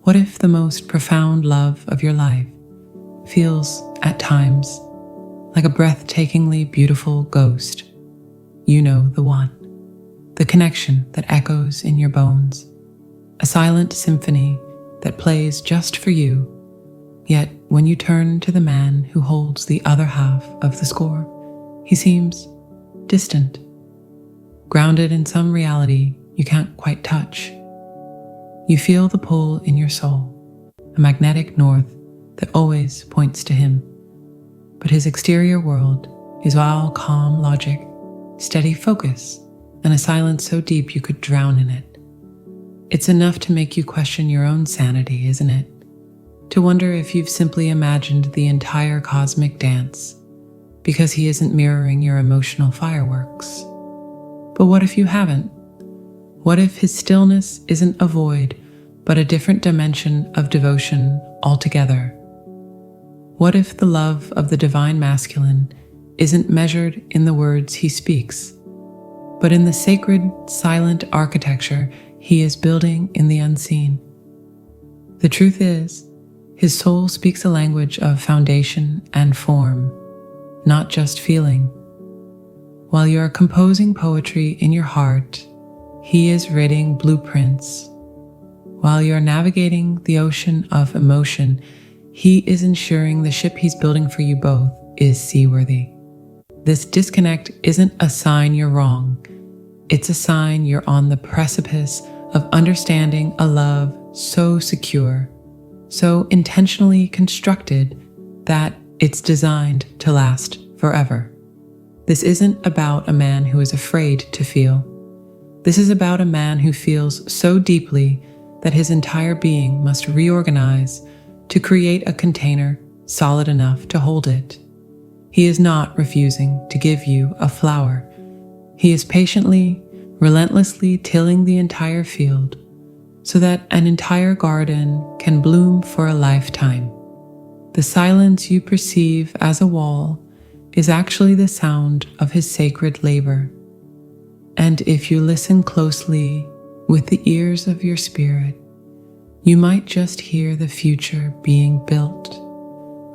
What if the most profound love of your life feels, at times, like a breathtakingly beautiful ghost? You know the one, the connection that echoes in your bones, a silent symphony that plays just for you, yet when you turn to the man who holds the other half of the score, he seems distant, grounded in some reality you can't quite touch. You feel the pull in your soul, a magnetic north that always points to him. But his exterior world is all calm logic, steady focus, and a silence so deep you could drown in it. It's enough to make you question your own sanity, isn't it? To wonder if you've simply imagined the entire cosmic dance because he isn't mirroring your emotional fireworks. But what if you haven't? What if his stillness isn't a void, but a different dimension of devotion altogether? What if the love of the divine masculine isn't measured in the words he speaks, but in the sacred, silent architecture he is building in the unseen? The truth is, his soul speaks a language of foundation and form, not just feeling. While you are composing poetry in your heart, he is writing blueprints. While you are navigating the ocean of emotion, he is ensuring the ship he's building for you both is seaworthy. This disconnect isn't a sign you're wrong. It's a sign you're on the precipice of understanding a love so secure, so intentionally constructed that it's designed to last forever. This isn't about a man who is afraid to feel. This is about a man who feels so deeply that his entire being must reorganize to create a container solid enough to hold it. He is not refusing to give you a flower. He is patiently, relentlessly tilling the entire field so that an entire garden can bloom for a lifetime. The silence you perceive as a wall is actually the sound of his sacred labor. And if you listen closely with the ears of your spirit, you might just hear the future being built,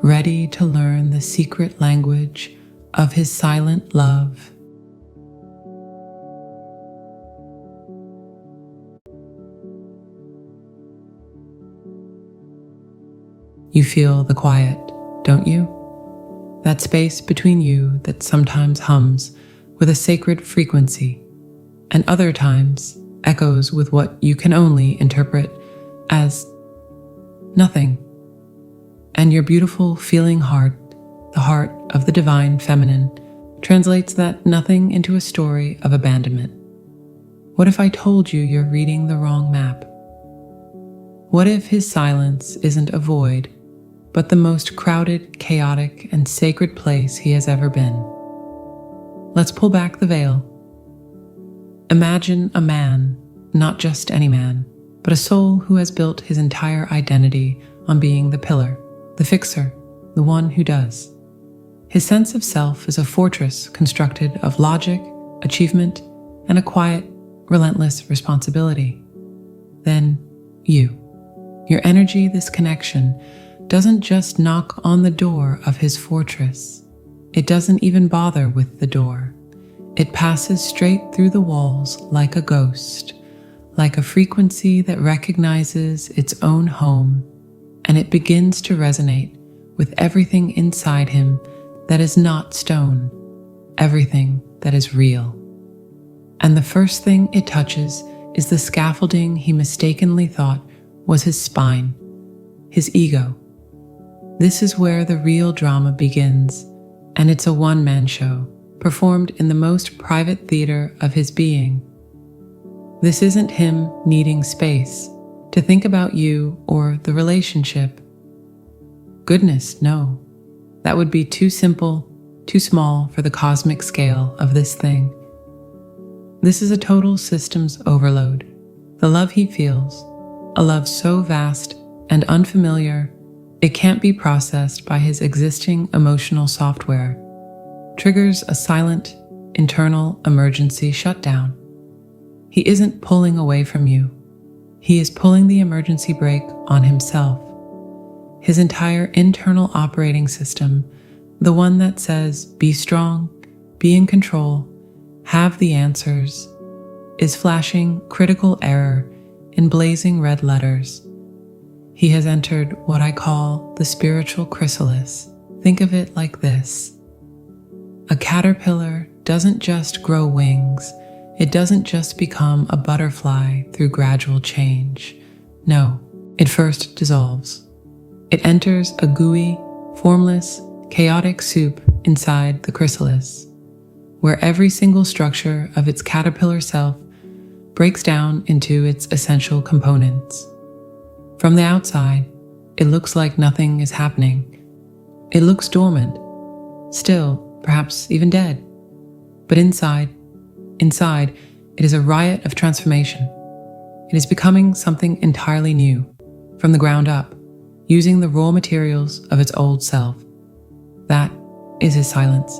ready to learn the secret language of his silent love. You feel the quiet, don't you? That space between you that sometimes hums with a sacred frequency, and other times echoes with what you can only interpret as nothing. And your beautiful feeling heart, the heart of the divine feminine, translates that nothing into a story of abandonment. What if I told you you're reading the wrong map? What if his silence isn't a void, but the most crowded, chaotic, and sacred place he has ever been? Let's pull back the veil. Imagine a man, not just any man, but a soul who has built his entire identity on being the pillar, the fixer, the one who does. His sense of self is a fortress constructed of logic, achievement, and a quiet, relentless responsibility. Then your energy, this connection, doesn't just knock on the door of his fortress. It doesn't even bother with the door. It passes straight through the walls like a ghost, like a frequency that recognizes its own home, and it begins to resonate with everything inside him that is not stone, everything that is real. And the first thing it touches is the scaffolding he mistakenly thought was his spine, his ego. This is where the real drama begins, and it's a one-man show, performed in the most private theater of his being. This isn't him needing space to think about you or the relationship. Goodness, no. That would be too simple, too small for the cosmic scale of this thing. This is a total systems overload. The love he feels, a love so vast and unfamiliar, it can't be processed by his existing emotional software, triggers a silent, internal emergency shutdown. He isn't pulling away from you. He is pulling the emergency brake on himself. His entire internal operating system, the one that says, be strong, be in control, have the answers, is flashing critical error in blazing red letters. He has entered what I call the spiritual chrysalis. Think of it like this. A caterpillar doesn't just grow wings. It doesn't just become a butterfly through gradual change. No, it first dissolves. It enters a gooey, formless, chaotic soup inside the chrysalis, where every single structure of its caterpillar self breaks down into its essential components. From the outside, it looks like nothing is happening. It looks dormant, still, perhaps even dead. But inside, it is a riot of transformation. It is becoming something entirely new, from the ground up, using the raw materials of its old self. That is his silence.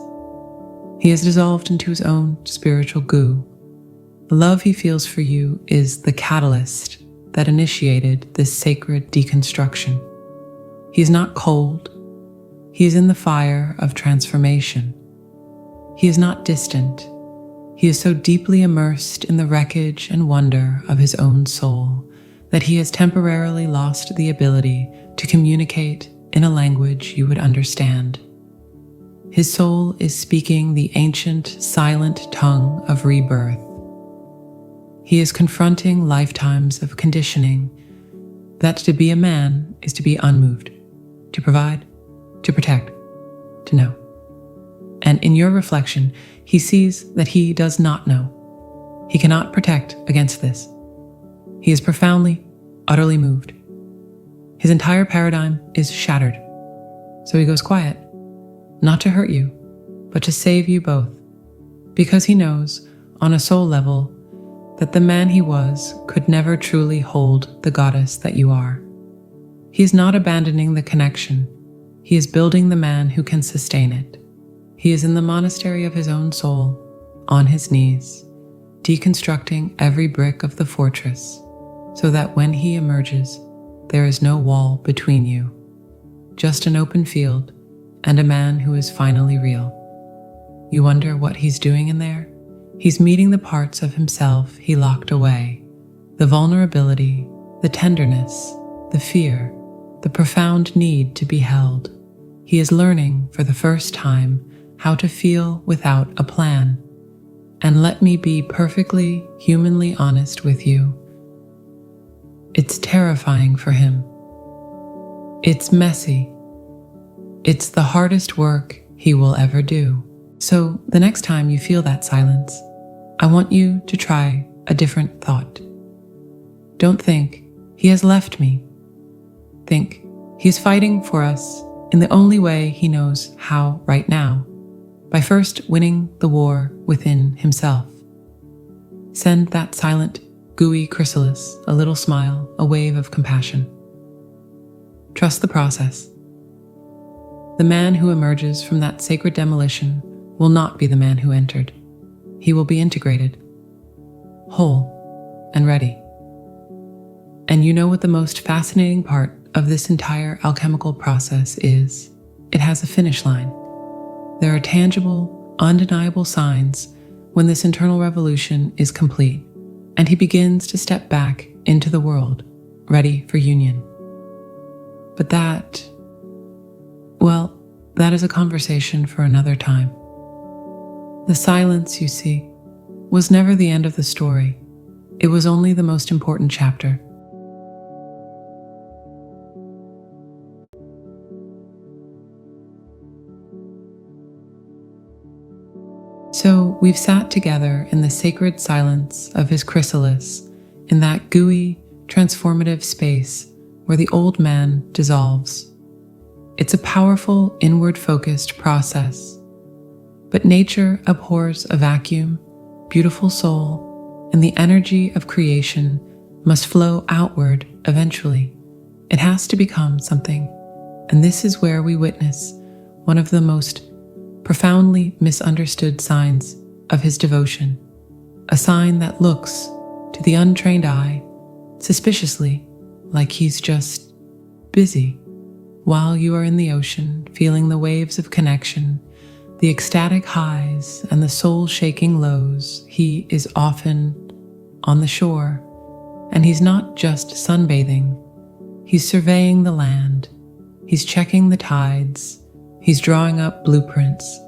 He has dissolved into his own spiritual goo. The love he feels for you is the catalyst that initiated this sacred deconstruction. He is not cold. He is in the fire of transformation. He is not distant. He is so deeply immersed in the wreckage and wonder of his own soul that he has temporarily lost the ability to communicate in a language you would understand. His soul is speaking the ancient, silent tongue of rebirth. He is confronting lifetimes of conditioning that to be a man is to be unmoved, to provide, to protect, to know. And in your reflection, he sees that he does not know. He cannot protect against this. He is profoundly, utterly moved. His entire paradigm is shattered. So he goes quiet, not to hurt you, but to save you both, because he knows, on a soul level, that the man he was could never truly hold the goddess that you are. He is not abandoning the connection. He is building the man who can sustain it. He is in the monastery of his own soul, on his knees, deconstructing every brick of the fortress, so that when he emerges, there is no wall between you, just an open field and a man who is finally real. You wonder what he's doing in there? He's meeting the parts of himself he locked away, the vulnerability, the tenderness, the fear, the profound need to be held. He is learning for the first time how to feel without a plan. And let me be perfectly humanly honest with you. It's terrifying for him. It's messy. It's the hardest work he will ever do. So the next time you feel that silence, I want you to try a different thought. Don't think, he has left me. Think, he is fighting for us in the only way he knows how right now, by first winning the war within himself. Send that silent, gooey chrysalis a little smile, a wave of compassion. Trust the process. The man who emerges from that sacred demolition will not be the man who entered. He will be integrated, whole, and ready. And you know what the most fascinating part of this entire alchemical process is? It has a finish line. There are tangible, undeniable signs when this internal revolution is complete, and he begins to step back into the world, ready for union. But that is a conversation for another time. The silence, you see, was never the end of the story. It was only the most important chapter. So we've sat together in the sacred silence of his chrysalis, in that gooey, transformative space where the old man dissolves. It's a powerful, inward-focused process. But nature abhors a vacuum, beautiful soul, and the energy of creation must flow outward eventually. It has to become something, and this is where we witness one of the most profoundly misunderstood signs of his devotion, a sign that looks, to the untrained eye, suspiciously, like he's just busy. While you are in the ocean, feeling the waves of connection, the ecstatic highs and the soul-shaking lows, he is often on the shore. And he's not just sunbathing. He's surveying the land. He's checking the tides. He's drawing up blueprints.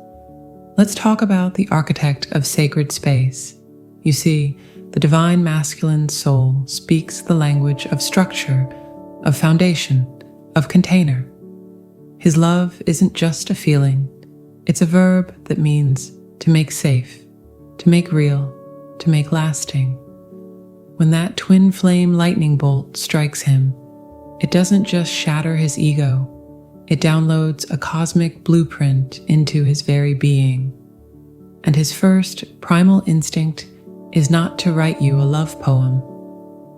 Let's talk about the architect of sacred space. You see, the divine masculine soul speaks the language of structure, of foundation, of container. His love isn't just a feeling. It's a verb that means to make safe, to make real, to make lasting. When that twin flame lightning bolt strikes him, it doesn't just shatter his ego. It downloads a cosmic blueprint into his very being. And his first primal instinct is not to write you a love poem,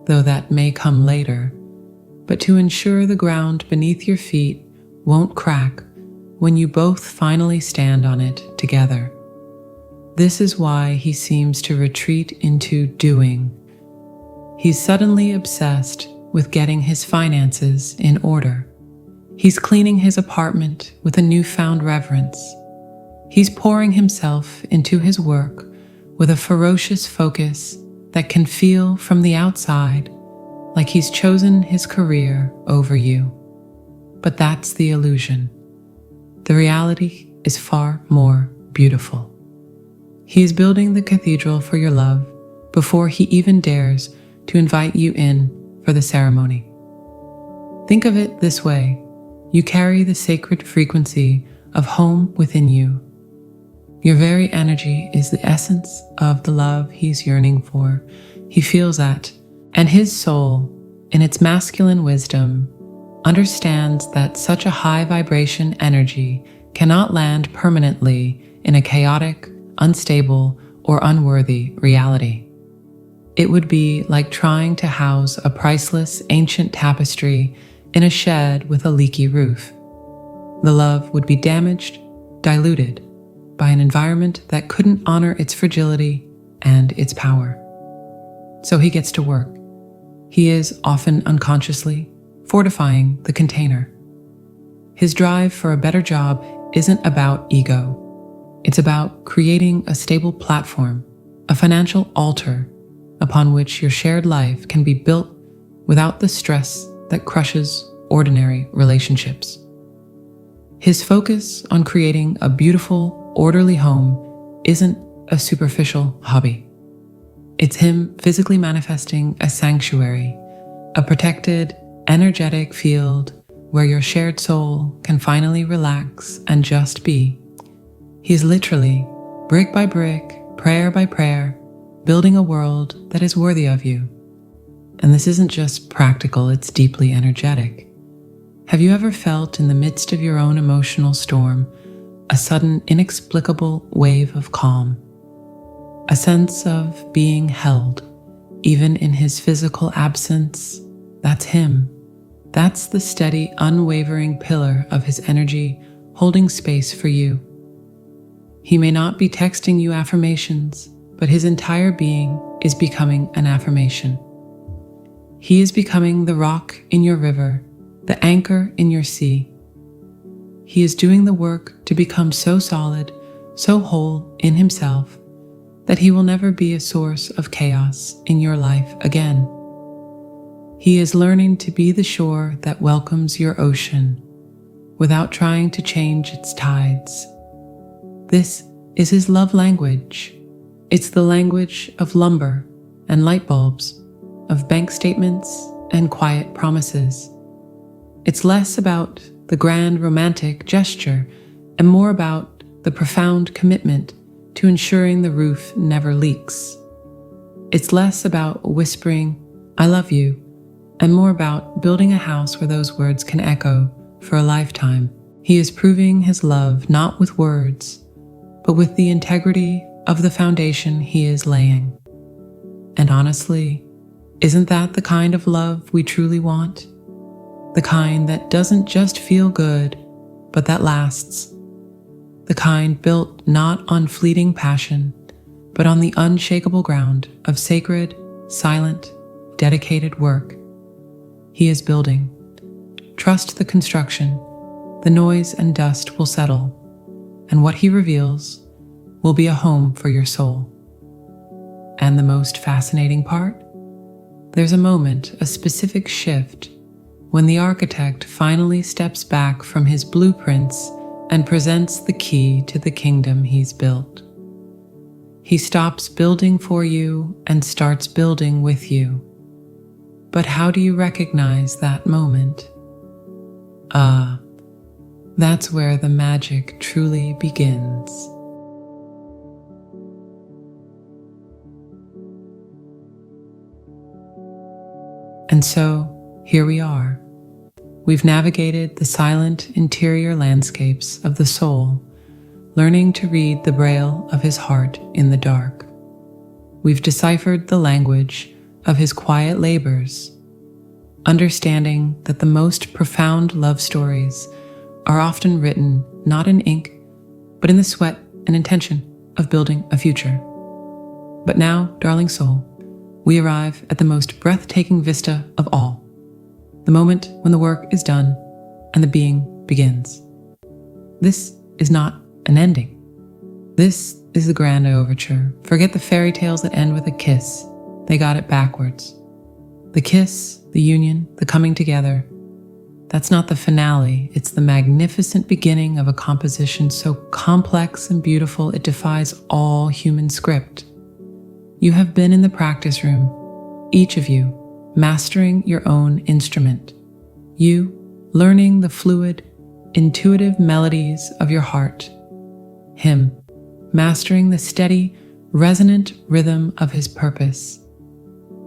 though that may come later, but to ensure the ground beneath your feet won't crack when you both finally stand on it together. This is why he seems to retreat into doing. He's suddenly obsessed with getting his finances in order. He's cleaning his apartment with a newfound reverence. He's pouring himself into his work with a ferocious focus that can feel from the outside like he's chosen his career over you. But that's the illusion. The reality is far more beautiful. He is building the cathedral for your love before he even dares to invite you in for the ceremony. Think of it this way. You carry the sacred frequency of home within you. Your very energy is the essence of the love he's yearning for. He feels that, and his soul, in its masculine wisdom, understands that such a high vibration energy cannot land permanently in a chaotic, unstable, or unworthy reality. It would be like trying to house a priceless ancient tapestry in a shed with a leaky roof. The love would be damaged, diluted, by an environment that couldn't honor its fragility and its power. So he gets to work. He is, often unconsciously, fortifying the container. His drive for a better job isn't about ego. It's about creating a stable platform, a financial altar upon which your shared life can be built without the stress that crushes ordinary relationships. His focus on creating a beautiful, orderly home isn't a superficial hobby. It's him physically manifesting a sanctuary, a protected, energetic field where your shared soul can finally relax and just be. He's literally, brick by brick, prayer by prayer, building a world that is worthy of you. And this isn't just practical, it's deeply energetic. Have you ever felt in the midst of your own emotional storm a sudden, inexplicable wave of calm? A sense of being held, even in his physical absence? That's him. That's the steady, unwavering pillar of his energy holding space for you. He may not be texting you affirmations, but his entire being is becoming an affirmation. He is becoming the rock in your river, the anchor in your sea. He is doing the work to become so solid, so whole in himself, that he will never be a source of chaos in your life again. He is learning to be the shore that welcomes your ocean without trying to change its tides. This is his love language. It's the language of lumber and light bulbs, of bank statements and quiet promises. It's less about the grand romantic gesture and more about the profound commitment to ensuring the roof never leaks. It's less about whispering, "I love you," and more about building a house where those words can echo for a lifetime. He is proving his love not with words, but with the integrity of the foundation he is laying. And honestly, isn't that the kind of love we truly want? The kind that doesn't just feel good, but that lasts. The kind built not on fleeting passion, but on the unshakable ground of sacred, silent dedicated work. He is building. Trust the construction. The noise and dust will settle, and what he reveals will be a home for your soul. And the most fascinating part? There's a moment, a specific shift, when the architect finally steps back from his blueprints and presents the key to the kingdom he's built. He stops building for you and starts building with you. But how do you recognize that moment? That's where the magic truly begins. And so, here we are. We've navigated the silent interior landscapes of the soul, learning to read the braille of his heart in the dark. We've deciphered the language of his quiet labors, understanding that the most profound love stories are often written not in ink, but in the sweat and intention of building a future. But now, darling soul, we arrive at the most breathtaking vista of all, the moment when the work is done and the being begins. This is not an ending. This is the grand overture. Forget the fairy tales that end with a kiss. They got it backwards. The kiss, the union, the coming together, that's not the finale. It's the magnificent beginning of a composition so complex and beautiful it defies all human script. You have been in the practice room, each of you, mastering your own instrument. You, learning the fluid, intuitive melodies of your heart. Him, mastering the steady, resonant rhythm of his purpose.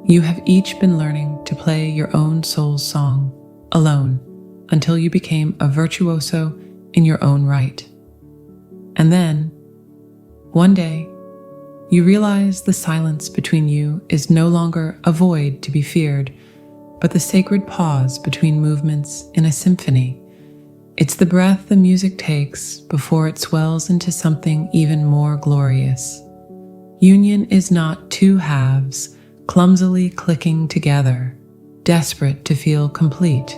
You have each been learning to play your own soul's song, alone, until you became a virtuoso in your own right. And then, one day, you realize the silence between you is no longer a void to be feared, but the sacred pause between movements in a symphony. It's the breath the music takes before it swells into something even more glorious. Union is not two halves clumsily clicking together, desperate to feel complete.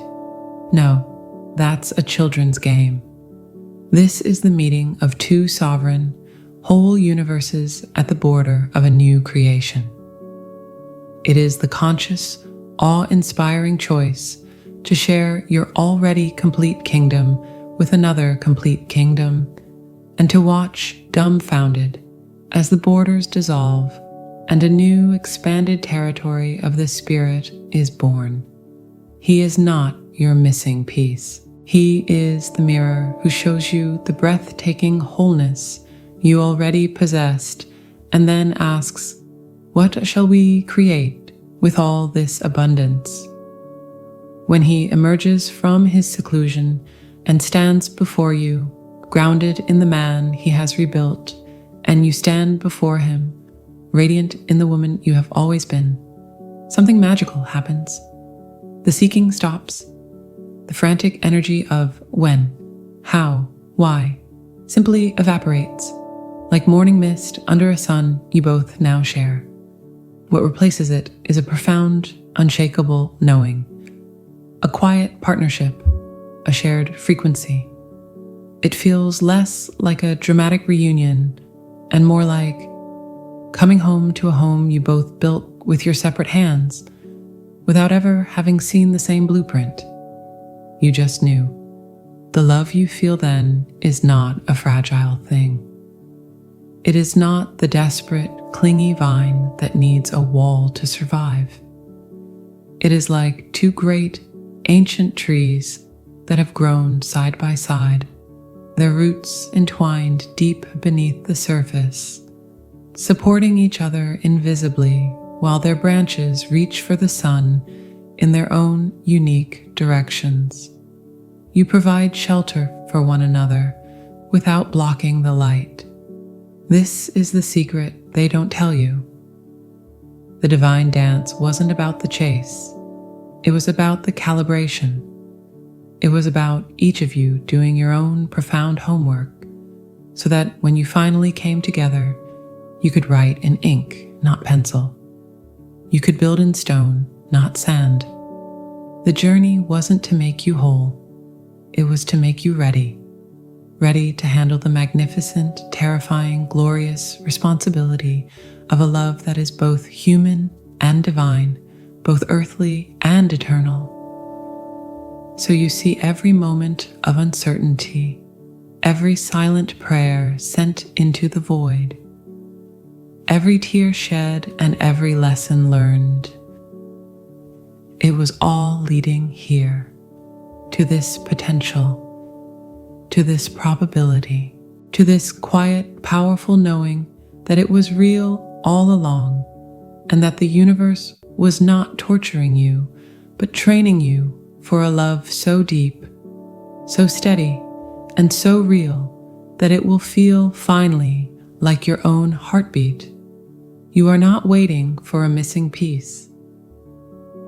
No, that's a children's game. This is the meeting of two sovereign, whole universes at the border of a new creation. It is the conscious, awe-inspiring choice to share your already complete kingdom with another complete kingdom, and to watch dumbfounded as the borders dissolve and a new expanded territory of the Spirit is born. He is not your missing piece. He is the mirror who shows you the breathtaking wholeness you already possessed, and then asks, "What shall we create with all this abundance?" When he emerges from his seclusion and stands before you, grounded in the man he has rebuilt, and you stand before him, radiant in the woman you have always been, something magical happens. The seeking stops. The frantic energy of when, how, why simply evaporates, like morning mist under a sun you both now share. What replaces it is a profound, unshakable knowing, a quiet partnership, a shared frequency. It feels less like a dramatic reunion and more like coming home to a home you both built with your separate hands, without ever having seen the same blueprint. You just knew. The love you feel then is not a fragile thing. It is not the desperate, clingy vine that needs a wall to survive. It is like two great, ancient trees that have grown side by side, their roots entwined deep beneath the surface, supporting each other invisibly while their branches reach for the sun in their own unique directions. You provide shelter for one another without blocking the light. This is the secret they don't tell you. The divine dance wasn't about the chase. It was about the calibration. It was about each of you doing your own profound homework so that when you finally came together, you could write in ink, not pencil. You could build in stone, not sand. The journey wasn't to make you whole. It was to make you ready. Ready to handle the magnificent, terrifying, glorious responsibility of a love that is both human and divine, both earthly and eternal. So you see every moment of uncertainty, every silent prayer sent into the void, every tear shed and every lesson learned. It was all leading here, to this potential, to this probability, to this quiet, powerful knowing that it was real all along, and that the universe was not torturing you, but training you for a love so deep, so steady, and so real that it will feel finally like your own heartbeat. You are not waiting for a missing piece.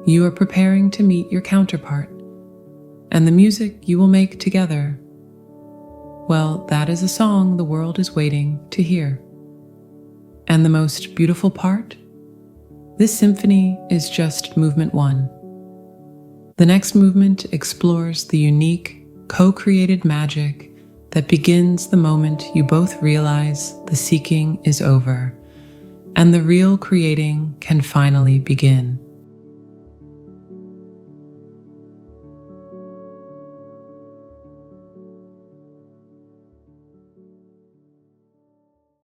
You are preparing to meet your counterpart, and the music you will make together, well, that is a song the world is waiting to hear. And the most beautiful part? This symphony is just movement 1. The next movement explores the unique, co-created magic that begins the moment you both realize the seeking is over and the real creating can finally begin.